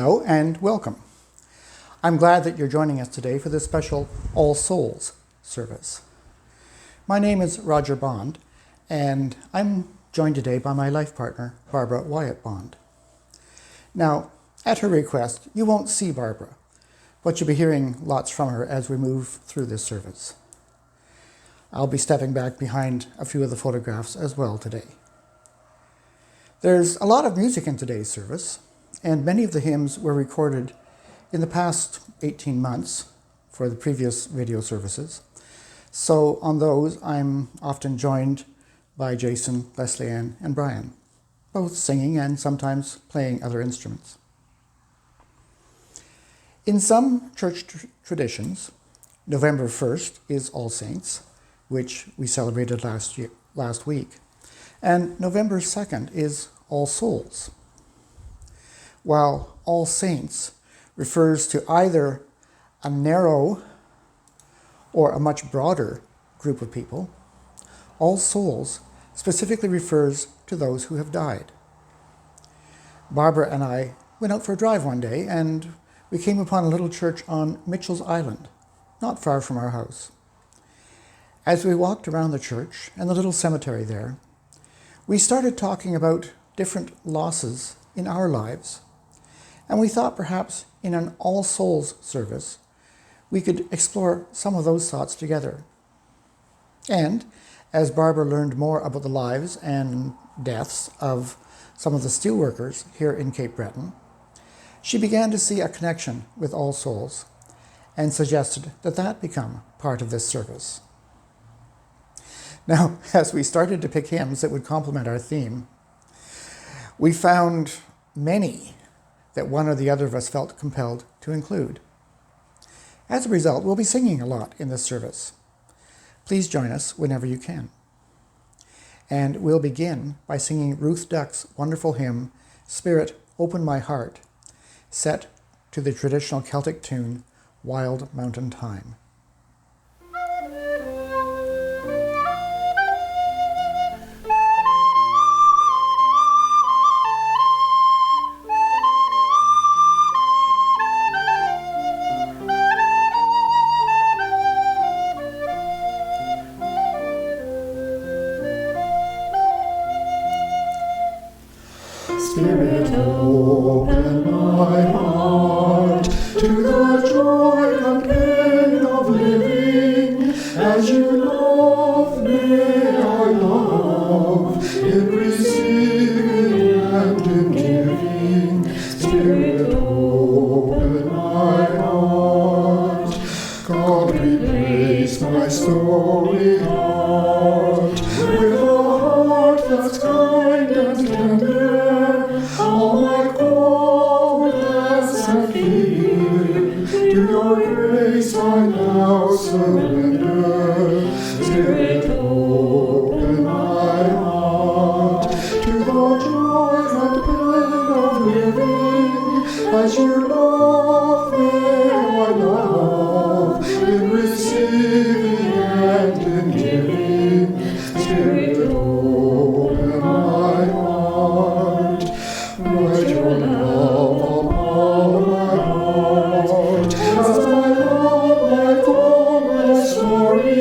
Hello and welcome. I'm glad that you're joining us today for this special All Souls service. My name is Wyatt-Bond, and I'm joined today by my life partner, Barbara Wyatt-Bond. Now, at her request, you won't see Barbara, but you'll be hearing lots from her as we move through this service. I'll be stepping back behind a few of the photographs as well today. There's a lot of music in today's service, and many of the hymns were recorded in the past 18 months for the previous video services. So on those, I'm often joined by Jason, Leslie Ann, and Brian, both singing and sometimes playing other instruments. In some church traditions, November 1st is All Saints, which we celebrated last week, and November 2nd is All Souls. While All Saints refers to either a narrow or a much broader group of people, All Souls specifically refers to those who have died. Barbara and I went out for a drive one day, and we came upon a little church on Mitchell's Island, not far from our house. As we walked around the church and the little cemetery there, we started talking about different losses in our lives, and we thought perhaps in an All Souls service we could explore some of those thoughts together. And as Barbara learned more about the lives and deaths of some of the steelworkers here in Cape Breton, she began to see a connection with All Souls and suggested that that become part of this service. Now, as we started to pick hymns that would complement our theme, we found many that one or the other of us felt compelled to include. As a result, we'll be singing a lot in this service. Please join us whenever you can. And we'll begin by singing Ruth Duck's wonderful hymn, Spirit, Open My Heart, set to the traditional Celtic tune, Wild Mountain Thyme. Spirit, open my heart to the joy and pain of living. As you love, may I love in receiving and in giving. Spirit, open my heart. God, replace my stormy heart with a heart that's kind and tender. All my coldness and fear, to your grace I now surrender. Spirit, open my heart to the joy and pain of living. As you love, may I love in receiving and in giving. Spirit, open my heart. Write your love upon my heart, as I love my former story.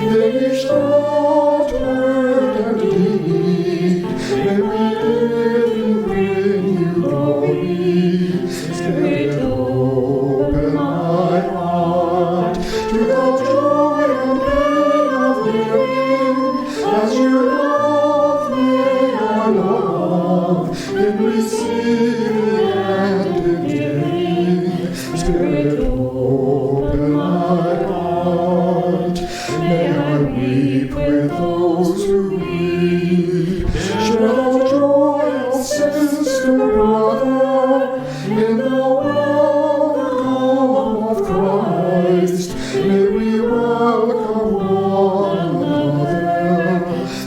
In each thought, word, and deed, may we live and bring you glory. Spirit, open my heart to the joy and pain of living. As you love, may I love in receiving and in giving. Spirit, open my heart. May I weep with those who weep. Share the joy of sister, brother, in the welcome of Christ. May we welcome one another.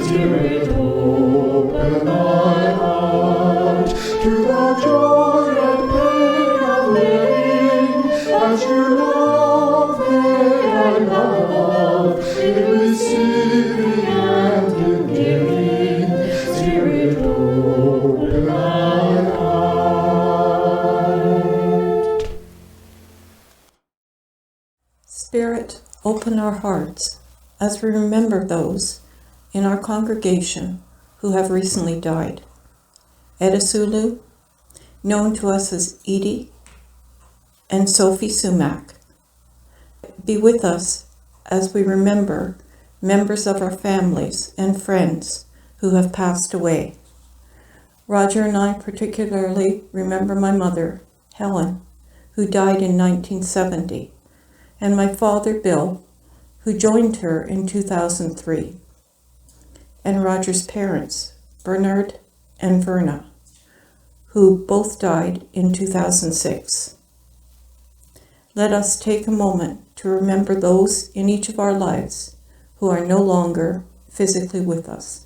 Spirit, open my heart to the joy and pain of living. As you love, may I love in receiving and in giving. Spirit, open my heart. our hearts as we remember those in our congregation who have recently died. Edisulu, known to us as Edie, and Sophie Sumac. Be with us as we remember members of our families and friends who have passed away. Roger and I particularly remember my mother, Helen, who died in 1970, and my father, Bill, who joined her in 2003, and Roger's parents, Bernard and Verna, who both died in 2006. Let us take a moment to remember those in each of our lives who are no longer physically with us.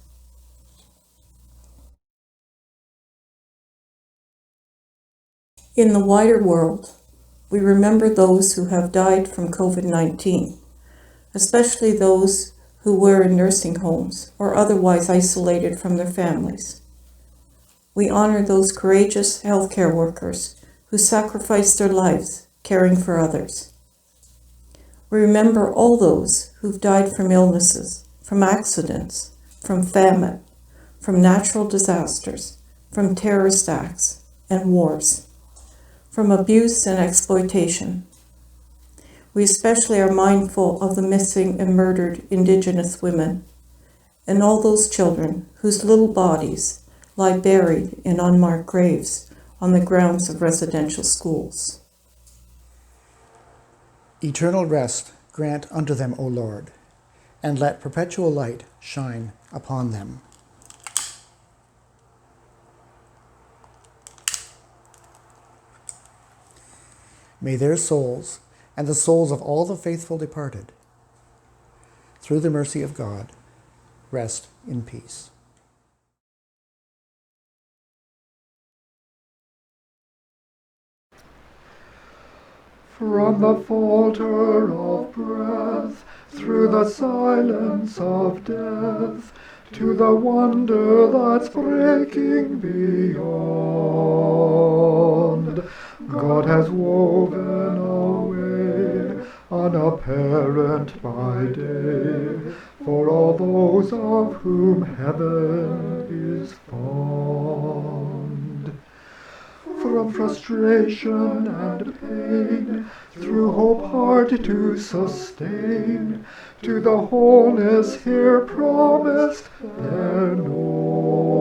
In the wider world, we remember those who have died from COVID-19, especially those who were in nursing homes or otherwise isolated from their families. We honor those courageous healthcare workers who sacrificed their lives caring for others. We remember all those who've died from illnesses, from accidents, from famine, from natural disasters, from terrorist acts and wars, from abuse and exploitation. We especially are mindful of the missing and murdered Indigenous women and all those children whose little bodies lie buried in unmarked graves on the grounds of residential schools. Eternal rest grant unto them, O Lord, and let perpetual light shine upon them. May their souls and the souls of all the faithful departed, through the mercy of God, rest in peace. From the falter of breath, through the silence of death, to the wonder that's breaking beyond, God has woven a way, unapparent by day, for all those of whom heaven is fond. From frustration and pain, through hope hard to sustain, to the wholeness here promised, there known.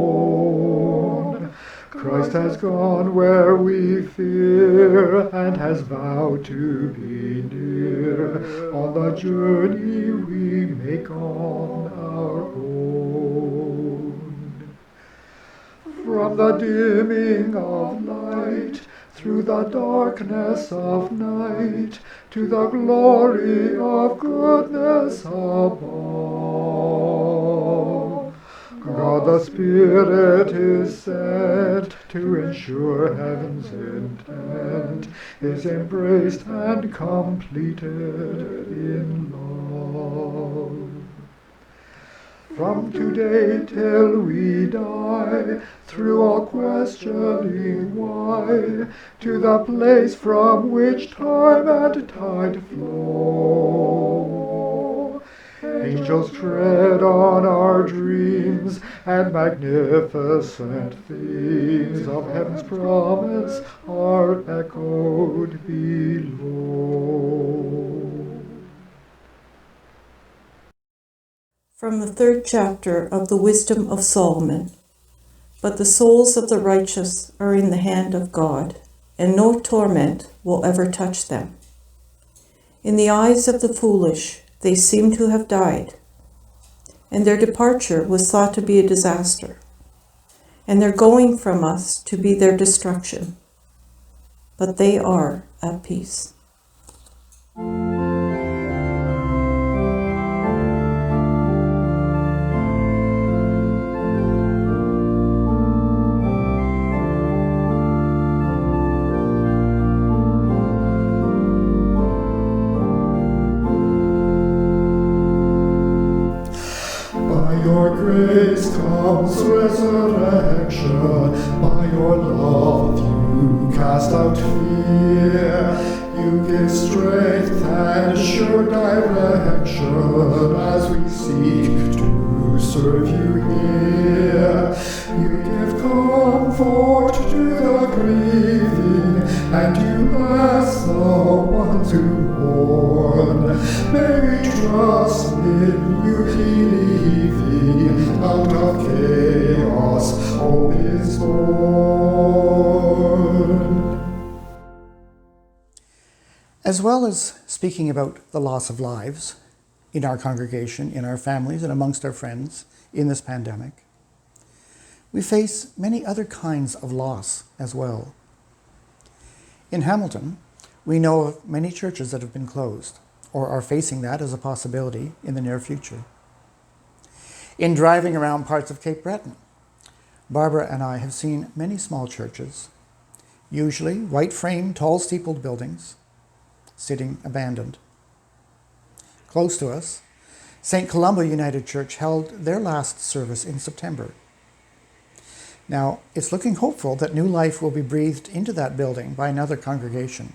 Christ has gone where we fear, and has vowed to be near, on the journey we make on our own. From the dimming of light, through the darkness of night, to the glory of goodness above, God the Spirit is sent to ensure heaven's intent is embraced and completed in love. From today till we die, through all questioning why, to the place from which time and tide flow. Angels tread on our dreams, and magnificent themes of heaven's promise are echoed below. From the 3rd chapter of the Wisdom of Solomon. But the souls of the righteous are in the hand of God, and no torment will ever touch them. In the eyes of the foolish, they seem to have died, and their departure was thought to be a disaster, and their going from us to be their destruction. But they are at peace. Your grace comes death's resurrection. By your love you cast out fear. You give strength and sure direction as we seek to serve you here. You give comfort to the grieving, and you bless the ones who mourn. May we trust in you, believing out of chaos hope is born. As well as speaking about the loss of lives in our congregation, in our families, and amongst our friends in this pandemic, we face many other kinds of loss as well. In Hamilton, we know of many churches that have been closed or are facing that as a possibility in the near future. In driving around parts of Cape Breton, Barbara and I have seen many small churches, usually white-framed, tall-steepled buildings, sitting abandoned. Close to us, St. Columba United Church held their last service in September. Now, it's looking hopeful that new life will be breathed into that building by another congregation.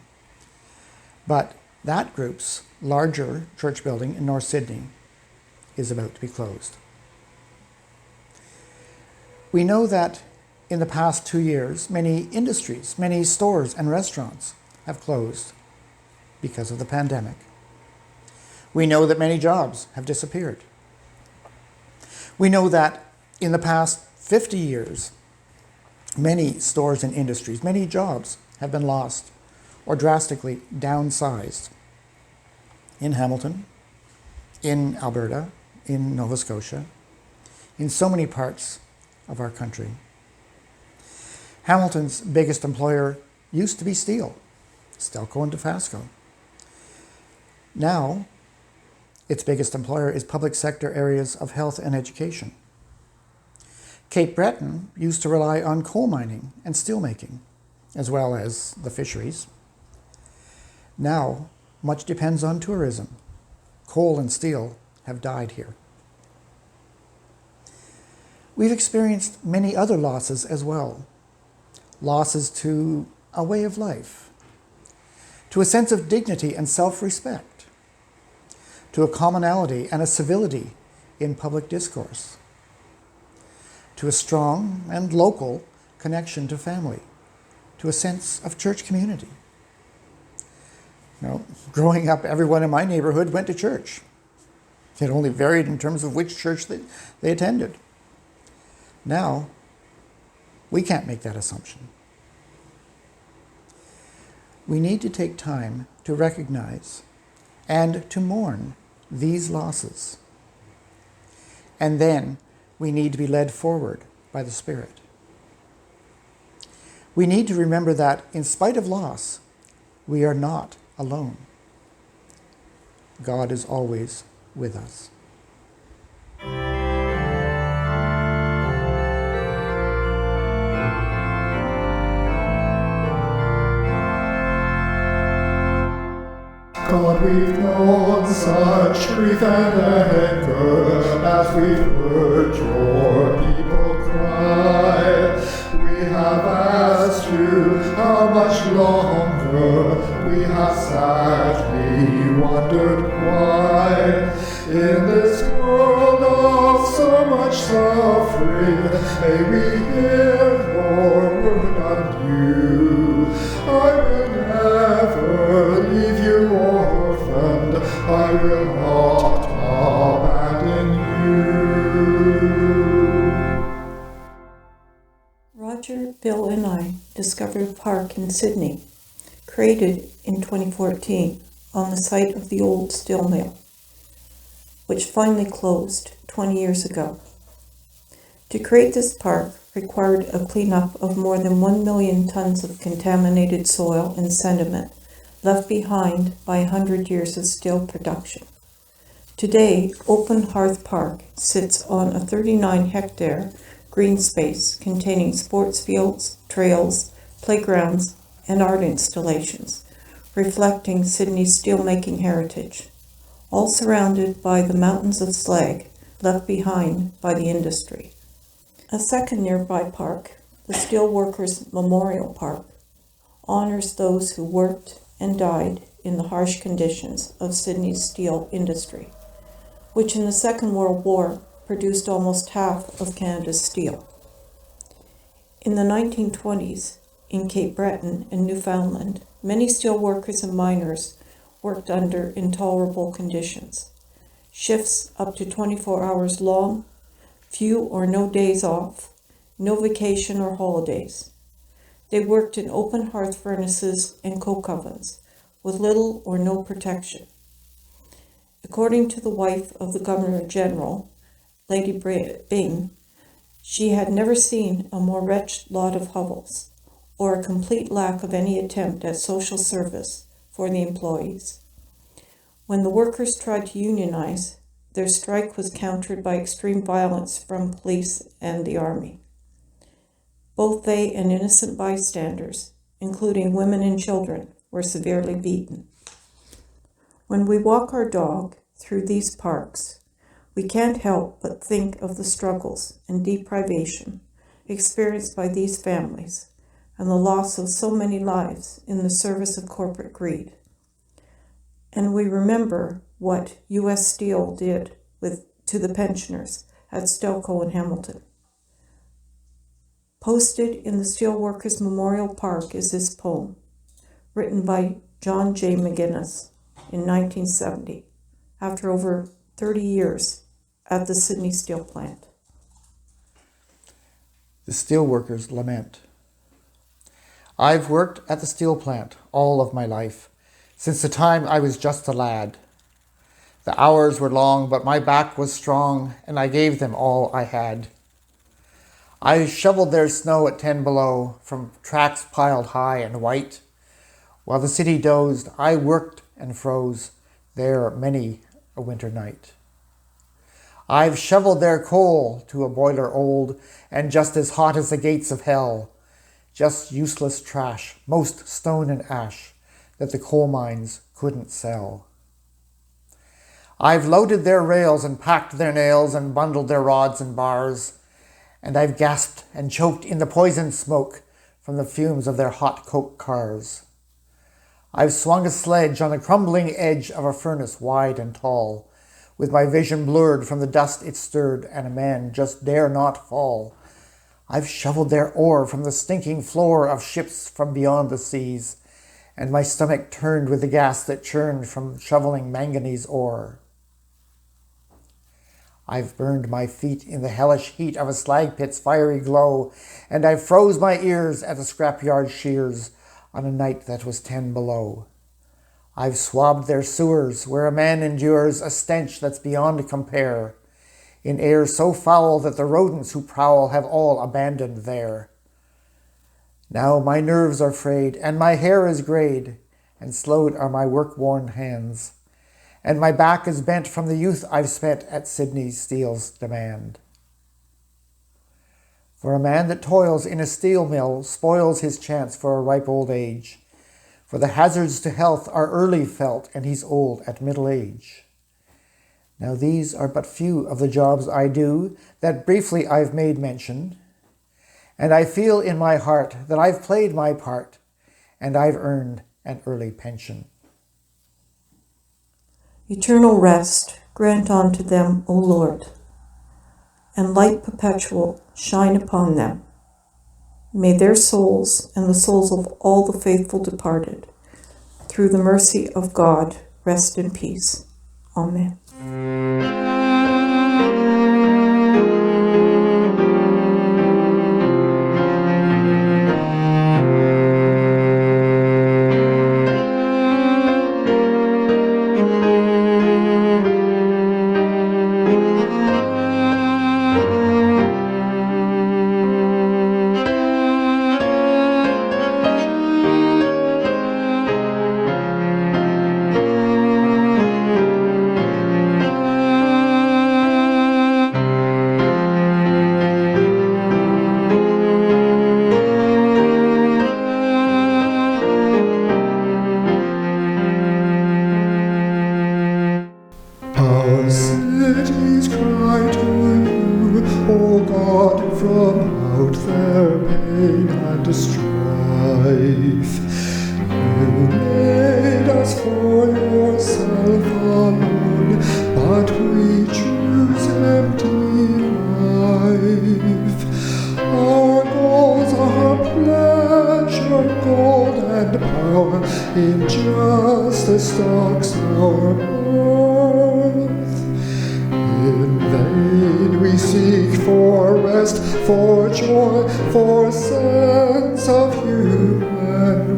But that group's larger church building in North Sydney is about to be closed. We know that in the past 2 years, many industries, many stores and restaurants have closed because of the pandemic. We know that many jobs have disappeared. We know that in the past 50 years, many stores and industries, many jobs have been lost or drastically downsized in Hamilton, in Alberta, in Nova Scotia, in so many parts of our country. Hamilton's biggest employer used to be Steel, Stelco and Dofasco. Now, its biggest employer is public sector areas of health and education. Cape Breton used to rely on coal mining and steelmaking, as well as the fisheries. Now, much depends on tourism. Coal and steel have died here. We've experienced many other losses as well. Losses to a way of life, to a sense of dignity and self-respect, to a commonality and a civility in public discourse, to a strong and local connection to family, to a sense of church community. Growing up, everyone in my neighborhood went to church. It only varied in terms of which church they attended. Now, we can't make that assumption. We need to take time to recognize and to mourn these losses. And then we need to be led forward by the Spirit. We need to remember that in spite of loss, we are not alone. God is always with us. God, we've known such grief and anger as we've heard your people cry. We have asked you how much longer. We have sadly wondered why. In this world of so much suffering, may we hear your word anew. I will never leave you orphaned. I will not abandon you. Roger, Bill, and I discovered a park in Sydney, created in 2014 on the site of the old steel mill, which finally closed 20 years ago. To create this park required a cleanup of more than 1 million tons of contaminated soil and sediment left behind by 100 years of steel production. Today, Open Hearth Park sits on a 39-hectare green space containing sports fields, trails, playgrounds, and art installations, reflecting Sydney's steelmaking heritage, all surrounded by the mountains of slag left behind by the industry. A second nearby park, the Steelworkers Memorial Park, honors those who worked and died in the harsh conditions of Sydney's steel industry, which in the Second World War produced almost half of Canada's steel. In the 1920s, in Cape Breton and Newfoundland, many steelworkers and miners worked under intolerable conditions. Shifts up to 24 hours long, few or no days off, no vacation or holidays. They worked in open hearth furnaces and coke ovens, with little or no protection. According to the wife of the Governor General, Lady Byng, she had never seen a more wretched lot of hovels, or a complete lack of any attempt at social service for the employees. When the workers tried to unionize, their strike was countered by extreme violence from police and the army. Both they and innocent bystanders, including women and children, were severely beaten. When we walk our dog through these parks, we can't help but think of the struggles and deprivation experienced by these families and the loss of so many lives in the service of corporate greed. And we remember what U.S. Steel did to the pensioners at Stelco and Hamilton. Posted in the Steelworkers Memorial Park is this poem, written by John J. McGuinness in 1970, after over 30 years at the Sydney Steel Plant. The Steelworkers Lament. I've worked at the steel plant all of my life, since the time I was just a lad. The hours were long, but my back was strong, and I gave them all I had. I shoveled their snow at 10 below, from tracks piled high and white. While the city dozed, I worked and froze there many a winter night. I've shoveled their coal to a boiler old, and just as hot as the gates of hell. Just useless trash, most stone and ash, that the coal mines couldn't sell. I've loaded their rails and packed their nails and bundled their rods and bars, and I've gasped and choked in the poison smoke from the fumes of their hot coke cars. I've swung a sledge on the crumbling edge of a furnace wide and tall, with my vision blurred from the dust it stirred, and a man just dare not fall. I've shoveled their ore from the stinking floor of ships from beyond the seas, and my stomach turned with the gas that churned from shoveling manganese ore. I've burned my feet in the hellish heat of a slag pit's fiery glow, and I froze my ears at the scrapyard shears on a night that was 10 below. I've swabbed their sewers where a man endures a stench that's beyond compare, in air so foul that the rodents who prowl have all abandoned there. Now my nerves are frayed, and my hair is grayed, and slowed are my work-worn hands, and my back is bent from the youth I've spent at Sydney Steel's demand. For a man that toils in a steel mill spoils his chance for a ripe old age, for the hazards to health are early felt, and he's old at middle age. Now these are but few of the jobs I do that briefly I've made mention, and I feel in my heart that I've played my part, and I've earned an early pension. Eternal rest grant unto them, O Lord, and light perpetual shine upon them. May their souls and the souls of all the faithful departed, through the mercy of God, rest in peace. Amen. out their pain and strife. You made us for yourself alone, but we choose empty life. Our goals are pleasure, gold, and power. Injustice stalks our earth. In vain we seek for rest, for joy, for sense of human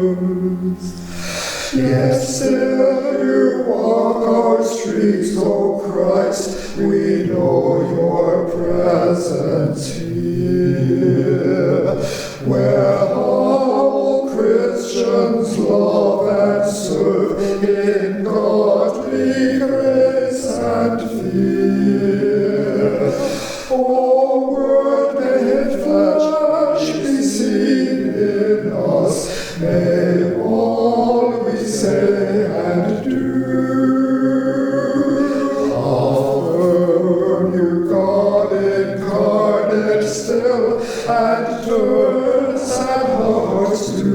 worth. Yet still you walk our streets, O Christ. We know your presence here, where all Christians love and serve in godly grace and fear. Oh, word made flesh be seen in us, may all we say and do affirm you, God incarnate still, and turn sad hearts to you.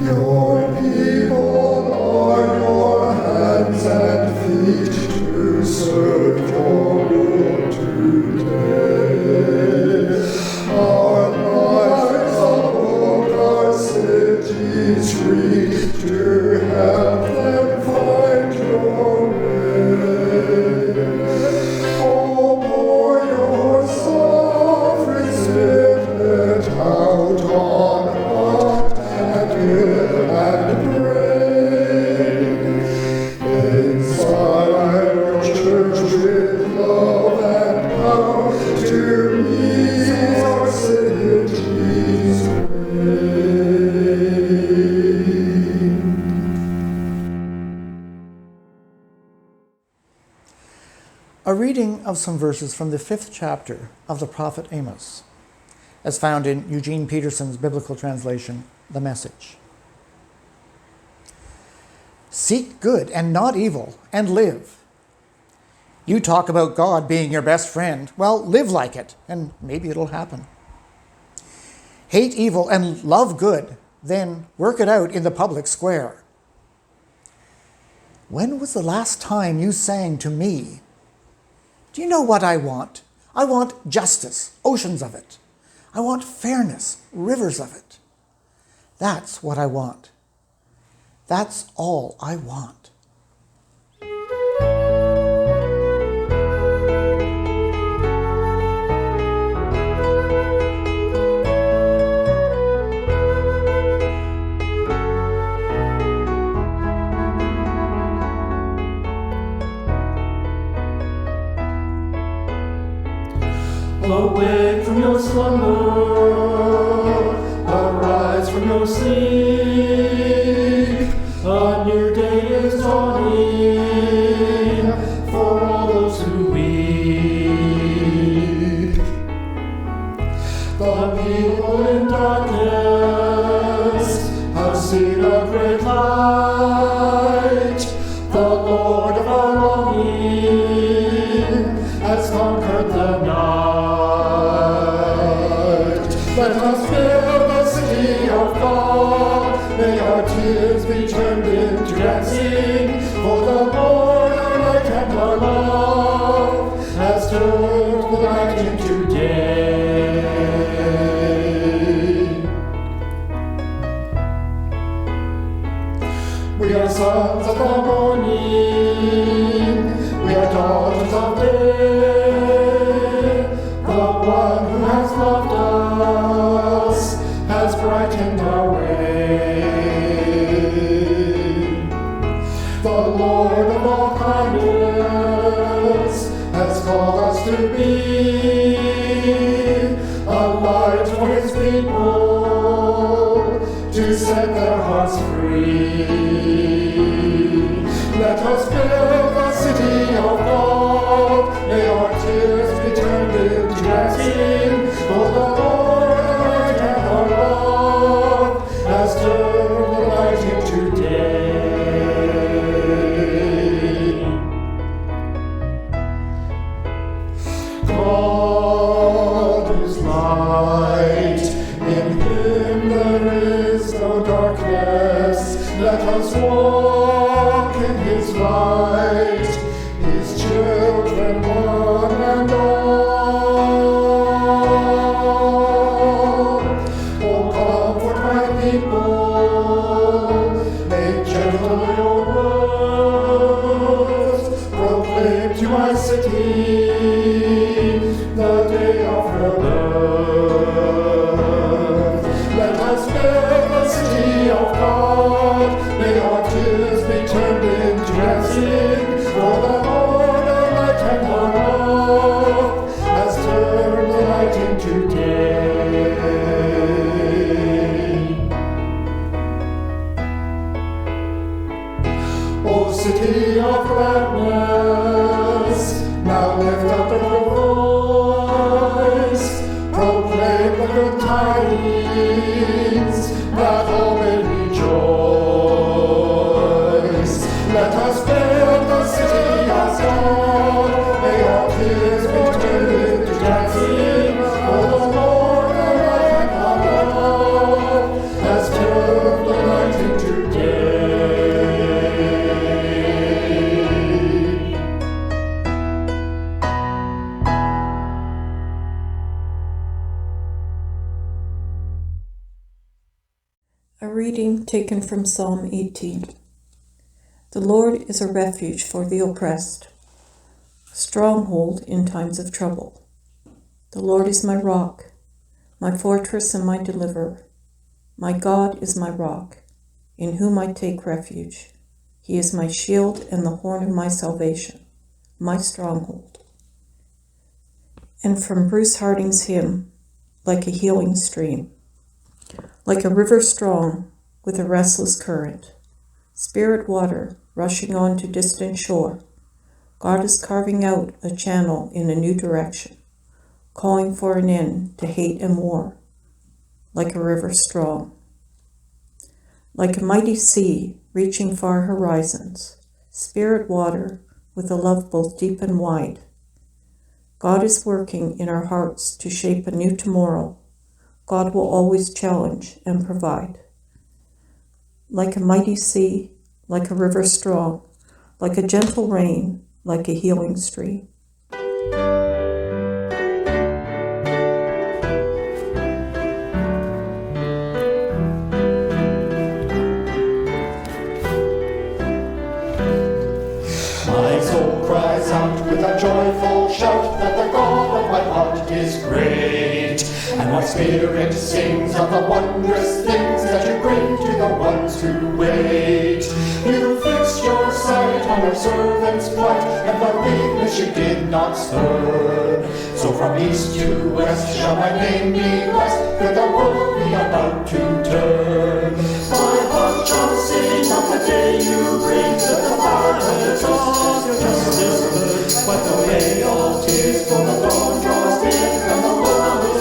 Your people are your hands and feet to serve your will today. Our lives alone, our cities free, to help them find your way. Oh, pour your sovereign Spirit out on heart and will and brain. Inspire your church with love and power to ease our city's reign. A reading of some verses from the 5th chapter of the prophet Amos, as found in Eugene Peterson's biblical translation, The Message. Seek good and not evil, and live. You talk about God being your best friend. Well, live like it, and maybe it'll happen. Hate evil and love good, then work it out in the public square. When was the last time you sang to me? Do you know what I want? I want justice, oceans of it. I want fairness, rivers of it. That's what I want. That's all I want. Awake from your slumber, arise from your sleep. A new day is dawning for all those who weep. The people in darkness have seen a great light. The Lord of our longing has conquered the night. Let us build the city of God. May our tears be turned into dancing. For the Lord, our light and our love, has turned the night into day. We are sons of the morning. We are daughters of day. The one who has loved us has brightened our way. The Lord of all kindness has called us to be a light for his people, to set their hearts free. Let us build the city of God. May our tears be turned into dancing. For the Lord, our light and our love, has turned the night into day. walk in his light, his children one and all. Oh, comfort my people, make gentle your words, proclaim to my city the day of her birth. Let us build the city of God, may our tears be turned into dancing, for the Lord, the light and the love, has turned the night into day. O city of gladness, now lift up your voice, proclaim the good tidings, that all may rejoice. Let us build the city of God, may our tears be turned into dancing, for the Lord, the light and the love, has turned the night into day. A reading taken from Psalm 18. The Lord is a refuge for the oppressed, a stronghold in times of trouble. The Lord is my rock, my fortress and my deliverer. My God is my rock, in whom I take refuge. He is my shield and the horn of my salvation, my stronghold. And from Bruce Harding's hymn, like a healing stream. Like a river strong with a restless current, spirit water rushing on to distant shore, God is carving out a channel in a new direction, calling for an end to hate and war, like a river strong. Like a mighty sea reaching far horizons, spirit water with a love both deep and wide. God is working in our hearts to shape a new tomorrow. God will always challenge and provide. Like a mighty sea, like a river strong, like a gentle rain, like a healing stream. My soul cries out with a joyful shout that the God of my heart is great. And my spirit sings of the wondrous things that you bring to the ones who wait. You fixed your sight on your servant's plight, and the weakness you did not spurn. So from east to west shall my name be blessed, with the world be about to turn. My heart shall sing of the day you bring, that the marvelous of your justice good. Wipe away all tears, for the dawn draws near, and the world is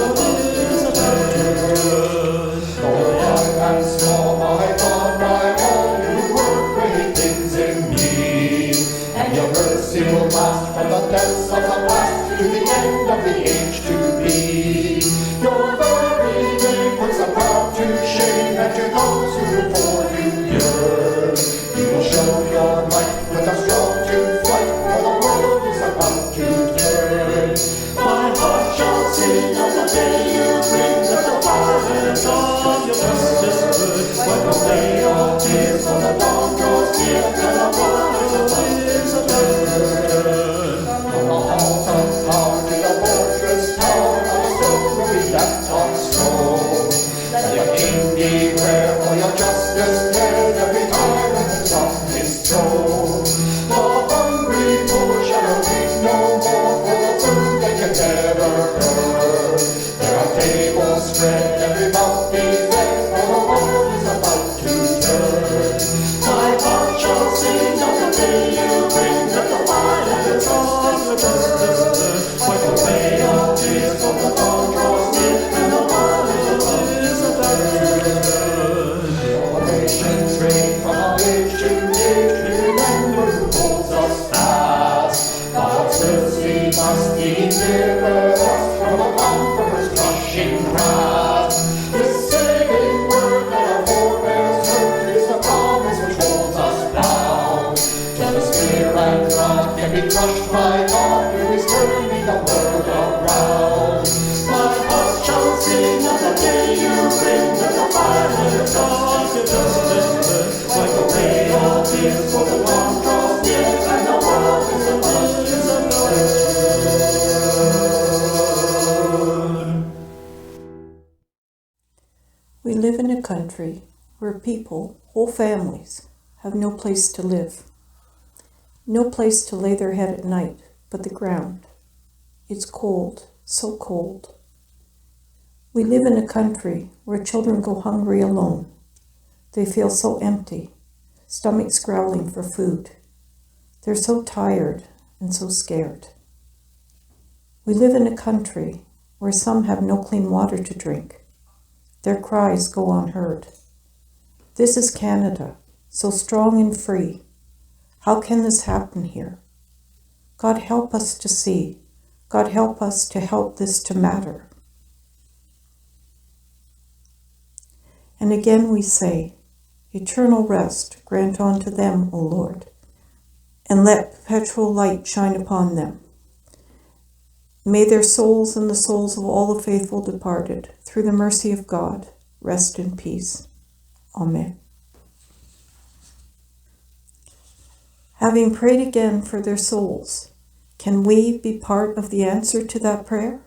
and small, my God, my all, you work great things in me. And your mercy will last from the depths of the past to the end of the age to be. Your very name puts the proud to shame, and to those who for you yearn. You will show your might with a strong to fight, for the world is about to turn. My heart shall sing of the day you bring, that the marvelous of your justice good. Wipe away all tears, for the dawn draws near, and the world is a turn. From the halls of power to the fortress tower, of the stone will be left on stone. Let your king beware, for your justice care, every time when the sun is thrown. The hungry poor shall eat no more, for the food they can never earn. There are tables spread, every mouth be fed, for the world is about to turn. My heart shall sing of the day you bring, that the violence of your justice good. Wipe away all tears, for the dawn draws near, and the world is a turn. All nations reign from age to age, remember who holds us fast. God's mercy must deliver us from the conqueror's crushing grasp. This saving word that our forebears heard is the promise which holds country where people, whole families, have no place to live. No place to lay their head at night but the ground. It's cold, so cold. We live in a country where children go hungry alone. They feel so empty, stomachs growling for food. They're so tired and so scared. We live in a country where some have no clean water to drink. Their cries go unheard. This is Canada, so strong and free. How can this happen here? God help us to see. God help us to help this to matter. And again we say, eternal rest grant unto them, O Lord, and let perpetual light shine upon them. May their souls and the souls of all the faithful departed, through the mercy of God, rest in peace. Amen. Having prayed again for their souls, can we be part of the answer to that prayer?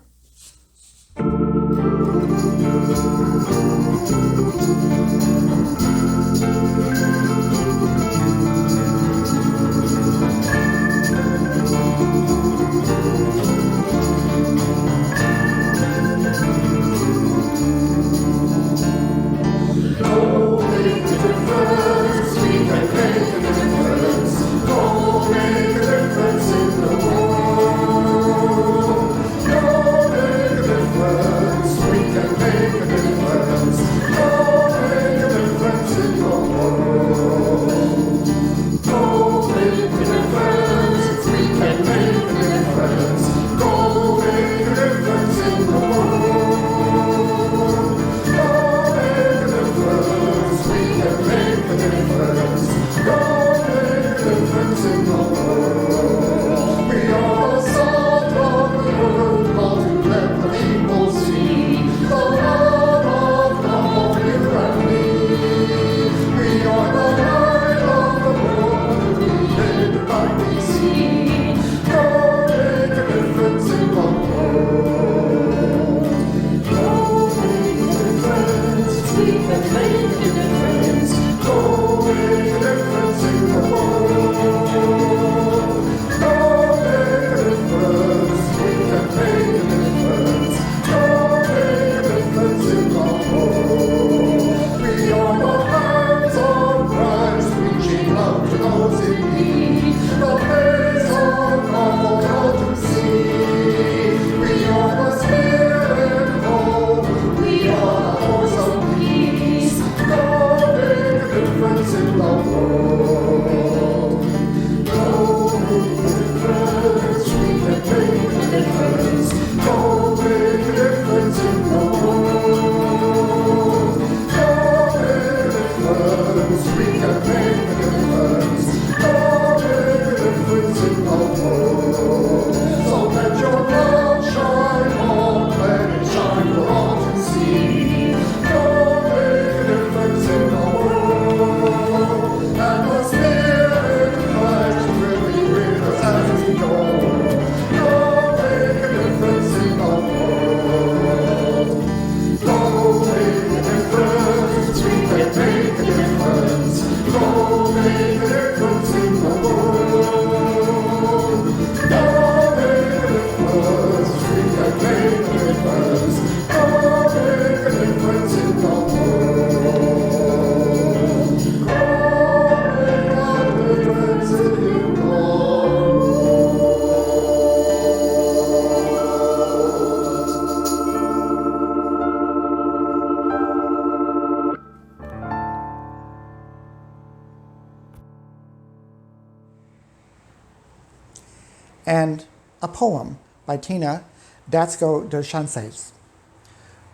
And a poem by Tina Datsko de Chances,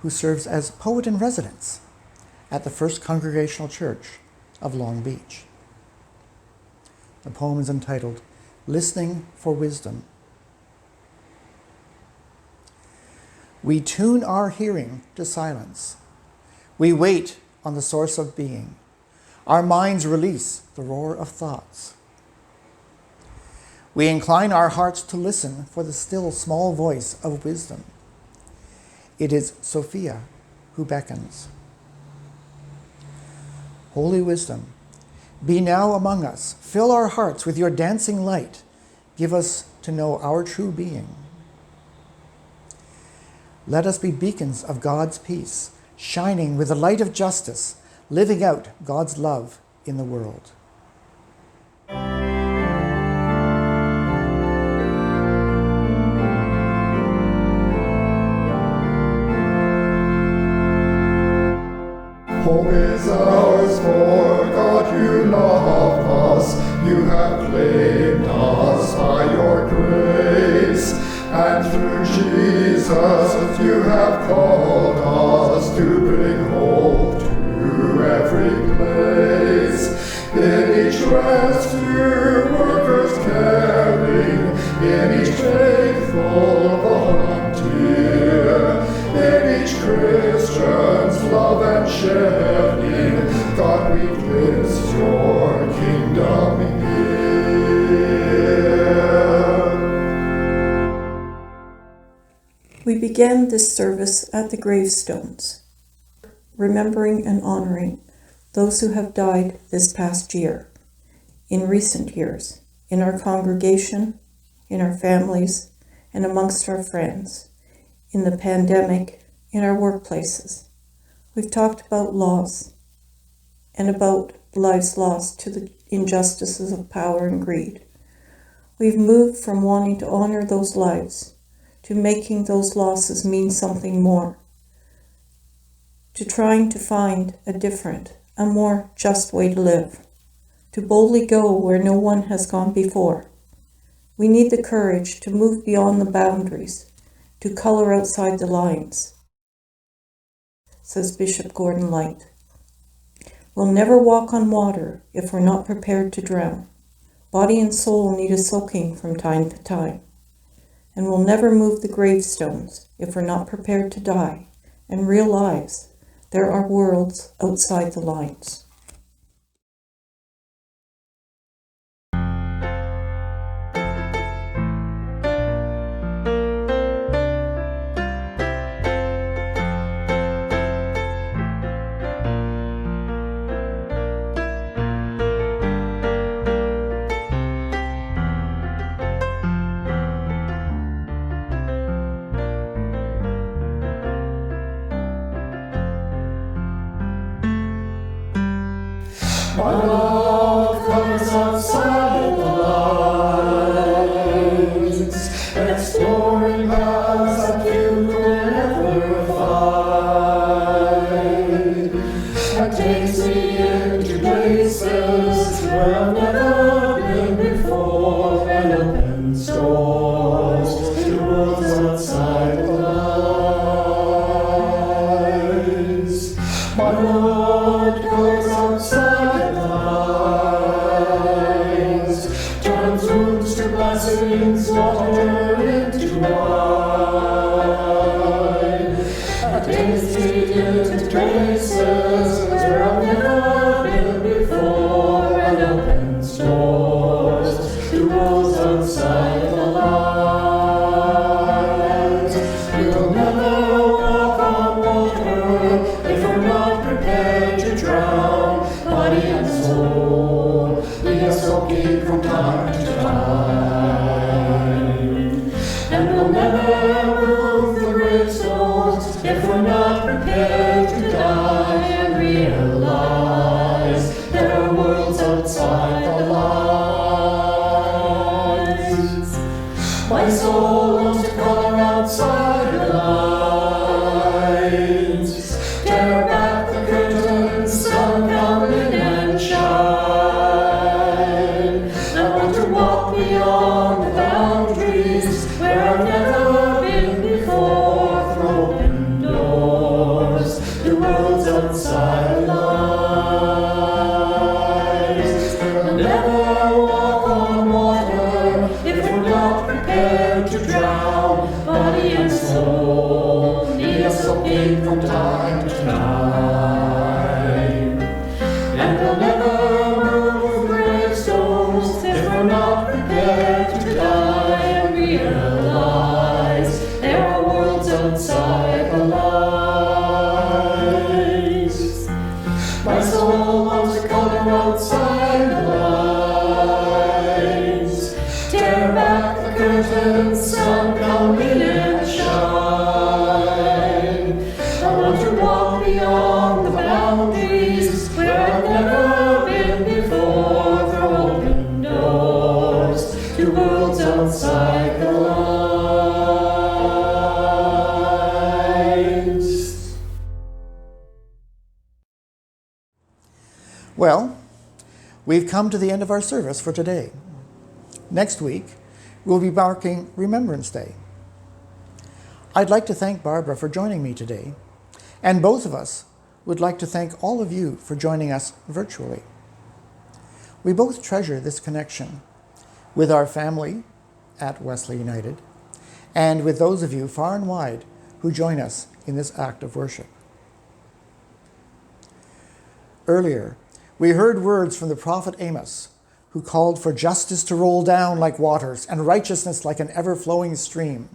who serves as poet in residence at the First Congregational Church of Long Beach. The poem is entitled, Listening for Wisdom. We tune our hearing to silence. We wait on the source of being. Our minds release the roar of thoughts. We incline our hearts to listen for the still small voice of wisdom. It is Sophia who beckons. Holy wisdom, be now among us. Fill our hearts with your dancing light. Give us to know our true being. Let us be beacons of God's peace, shining with the light of justice, living out God's love in the world. Hope is ours, for God you love us. You have claimed us by your grace, and through Jesus you have called us to bring hope to every place. In each rescue workers caring, in each faithful volunteer, in each Christian's love and sharing, God, we place your kingdom here. We began this service at the gravestones, remembering and honoring those who have died this past year, in recent years, in our congregation, in our families, and amongst our friends, in the pandemic, in our workplaces. We've talked about loss and about lives lost to the injustices of power and greed. We've moved from wanting to honor those lives to making those losses mean something more, to trying to find a different, a more just way to live, to boldly go where no one has gone before. We need the courage to move beyond the boundaries, to color outside the lines, says Bishop Gordon Light. We'll never walk on water if we're not prepared to drown. Body and soul need a soaking from time to time. And we'll never move the gravestones if we're not prepared to die and realize there are worlds outside the lines. My love comes outside the lines, exploring paths that you could never find, and takes me into places where I've never been before, and opens doors to worlds outside the lines. My Lord goes outside blessings, water into wine, and takes me into places where I've never been before, and opens doors to worlds outside the lines. We'll never walk on water if we're not prepared to drown. Body and soul, we are soaking from time to time. And we'll never move the gravestones if we're not prepared to die and realize there are worlds outside the lines. My soul wants to color outside the lines. Tear back the curtains, sun come in and shine. I want to walk beyond the boundaries where I've never been before, through open doors to worlds outside the lines. We'll never walk on water if we're not prepared to drown. Body and soul need a soaking from time to time. And we'll never move gravestones if we're not prepared to die and realize there are worlds outside the lines. My soul wants heaven's sun come in and shine. I want to walk beyond the boundaries where I've never been before, through open doors to worlds outside the lines. Well, we've come to the end of our service for today. Next week, we'll be marking Remembrance Day. I'd like to thank Barbara for joining me today, and both of us would like to thank all of you for joining us virtually. We both treasure this connection with our family at Wesley United, and with those of you far and wide who join us in this act of worship. Earlier, we heard words from the prophet Amos, who called for justice to roll down like waters and righteousness like an ever-flowing stream.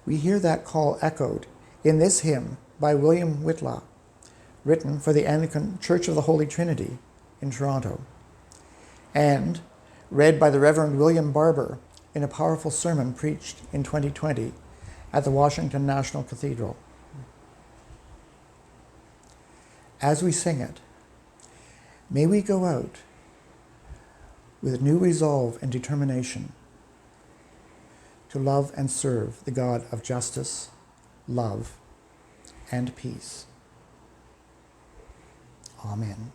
We hear that call echoed in this hymn by William Whitlaw, written for the Anglican Church of the Holy Trinity in Toronto, and read by the Reverend William Barber in a powerful sermon preached in 2020 at the Washington National Cathedral. As we sing it, may we go out with new resolve and determination to love and serve the God of justice, love, and peace. Amen.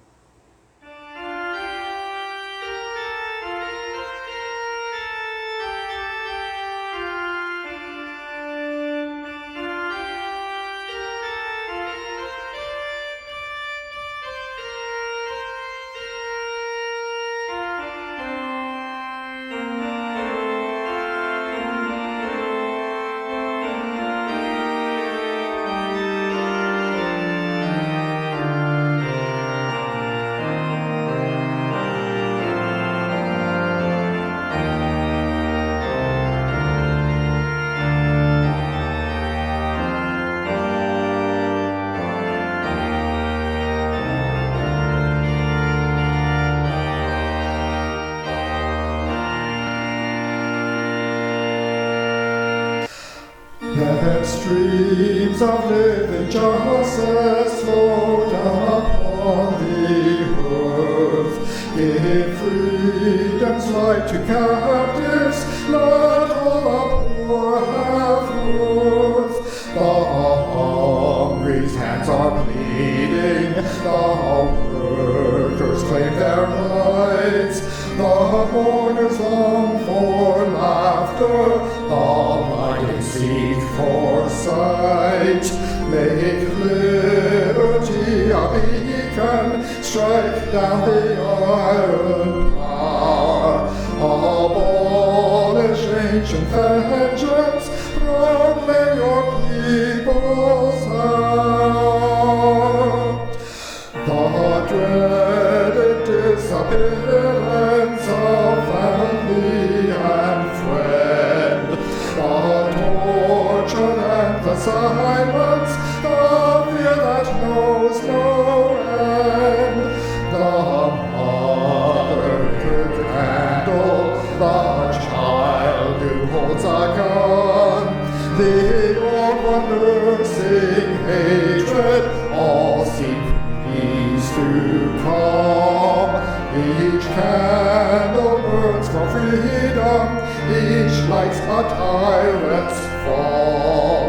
Let streams of living justice flow down upon the earth. Give freedom's light to captives, let all the poor have worth. The hungry's hands are bleeding, the workers claim their rights, the mourners long for laughter, the blinded seek for sight. Make liberty a beacon, strike down the iron power, abolish ancient vengeance, proclaim your people's hour. The dreaded disappearance of family and friend, the tortured and the silence, the fear that knows no end, the mother with a candle, the child who holds a gun, the old one nursing hatred, all seek peace to come. Each candle burns for freedom, each lights a tyrant's fall.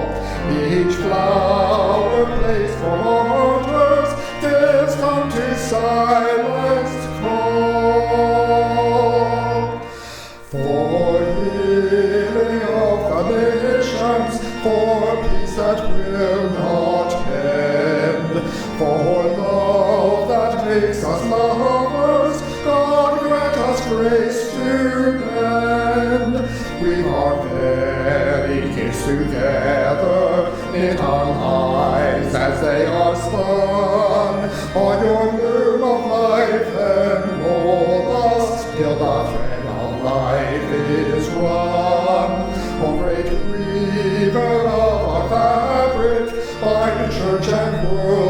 Each flower placed for martyrs gives tongue to silenced call. For healing of the nations, for peace that will not end, for love that makes us lovers, God grant us grace to mend. We are very gifts together, knit our lives as they are spun. On your loom of life enroll us, till the thread of life is run. O great weaver of our fabric, bind church and world